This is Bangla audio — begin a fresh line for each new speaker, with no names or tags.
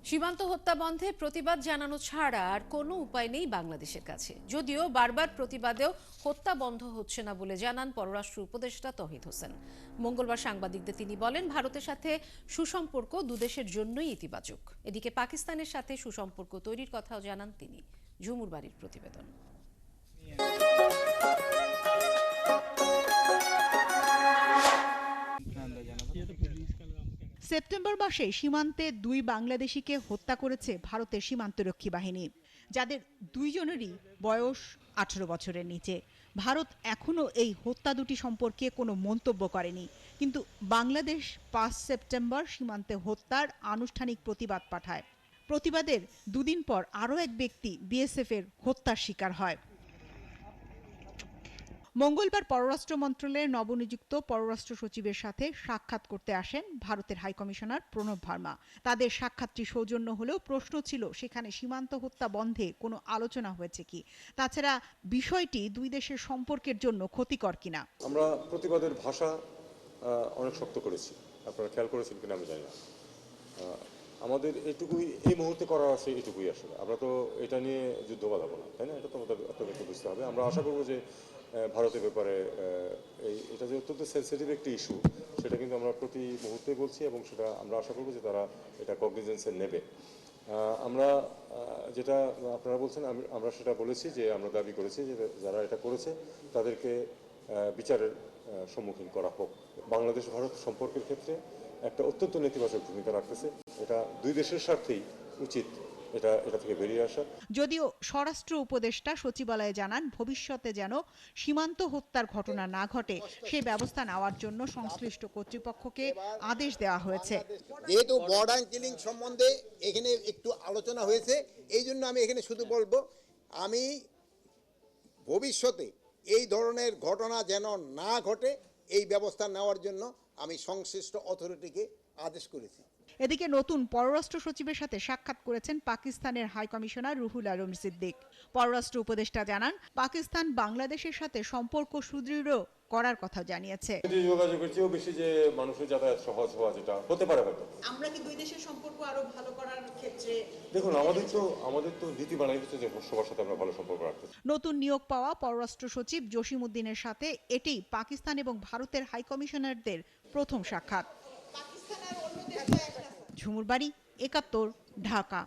সীমান্ত হত্যা বন্ধে প্রতিবাদ জানানো ছাড়া আর কোনো উপায় নেই বাংলাদেশের কাছে। যদিও বারবার প্রতিবাদেও হত্যা বন্ধ হচ্ছে না বলে জানান পররাষ্ট্র উপদেষ্টা তৌহিদ হোসেন। মঙ্গলবার সাংবাদিকদের তিনি বলেন, ভারতের সাথে সুসম্পর্ক দুদেশের জন্যই ইতিবাচক। এদিকে পাকিস্তানের সাথে সুসম্পর্ক তৈরির কথাও জানান তিনি। ঝুমুর বাড়ির প্রতিবেদন।
সেপ্টেম্বর মাসে সীমান্তে দুই বাংলাদেশিকে হত্যা করেছে ভারতের সীমান্তরক্ষী বাহিনী, যাদের দুইজনেরই বয়স 18 বছরের নিচে। ভারত এখনও এই হত্যা দুটি সম্পর্কে কোনো মন্তব্য করেনি, কিন্তু বাংলাদেশ 5 সেপ্টেম্বর সীমান্তে হত্যার আনুষ্ঠানিক প্রতিবাদ পাঠায়। প্রতিবাদের দুদিন পর আরও এক ব্যক্তি বিএসএফের হত্যার শিকার হয়। মঙ্গলবার পররাষ্ট্র মন্ত্রণালয়ের নবনিযুক্ত পররাষ্ট্র সচিবের সাথে সাক্ষাৎ করতে আসেন ভারতের হাইকমিশনার প্রণব ভার্মা। তাদের সাক্ষাৎটি সৌজন্য হলেও প্রশ্ন ছিল সেখানে সীমান্ত হত্যা বন্ধে কোনো আলোচনা হয়েছে কি, তাছাড়া বিষয়টি দুই দেশের সম্পর্কের জন্য ক্ষতিকর কিনা।
আমরা প্রতিবাদের ভাষা অনেক শক্ত করেছি, আপনারা খেয়াল করেছেন কিনা আমি জানি না। আমাদের এটুকুই এই মুহূর্তে করার আছে, এটুকুই আসলে। আমরা তো এটা নিয়ে যুদ্ধ বাঁধাবো না, তাই না? এটা তো আপনাদেরকে বুঝতে হবে। আমরা আশা করবো যে ভারতের ব্যাপারে এটা যে অত্যন্ত সেন্সিটিভ একটি ইস্যু, সেটা কিন্তু আমরা প্রতি মুহূর্তে বলছি, এবং সেটা আমরা আশা করবো যে তারা এটা কগনিজেন্সে নেবে। আমরা যেটা আপনারা বলছেন, আমরা সেটা বলেছি যে আমরা দাবি করেছি যে যারা এটা করেছে তাদেরকে বিচারের সম্মুখীন করা হোক। বাংলাদেশ ভারত সম্পর্কের ক্ষেত্রে একটা অত্যন্ত নেতিবাচক ভূমিকা রাখতেছে। এটা দুই দেশের স্বার্থেই উচিত এটা থেকে বেরিয়ে আসা।
যদিও স্বরাষ্ট্র উপদেষ্টা সচিবালয়ে জানান, ভবিষ্যতে যেন সীমান্ত হত্যার ঘটনা না ঘটে সেই ব্যবস্থা নেওয়ার জন্য সংশ্লিষ্ট কর্তৃপক্ষকে আদেশ দেওয়া হয়েছে।
যেহেতু বর্ডার কিলিং সম্বন্ধে এখানে একটু আলোচনা হয়েছে, এই জন্য আমি এখানে শুধু বলবো, আমি ভবিষ্যতে এই ধরনের ঘটনা যেন না ঘটে এই ব্যবস্থা নেওয়ার জন্য আমি সংশ্লিষ্ট অথরিটিকে আদেশ করেছি।
এদিকে নতুন পররাষ্ট্র সচিবের সাথে সাক্ষাৎ করেছেন পাকিস্তানের হাই কমিশনার রুহুল আলম সিদ্দিক। পররাষ্ট্র উপদেষ্টা জানান, পাকিস্তান বাংলাদেশের সাথে সম্পর্ক সুদৃঢ় করার কথা জানিয়েছে।
যোগাযোগের চেয়েও বেশি যে মানুষের যাতায়াত সহজ হওয়া, যেটা হতে পারে হয়তো।
আমরা কি দুই দেশের সম্পর্ক আরো ভালো করার ক্ষেত্রে
দেখুন, আমাদের তো নীতি বানাই হচ্ছে যে সবার সাথে আমরা ভালো সম্পর্ক রাখতে।
নতুন নিয়োগ পাওয়া পররাষ্ট্র সচিব জসিম উদ্দিনের সাথে এটি পাকিস্তান এবং ভারতের হাই কমিশনারদের প্রথম সাক্ষাৎ। ঝুমুর বাড়ি, ৭১, ঢাকা।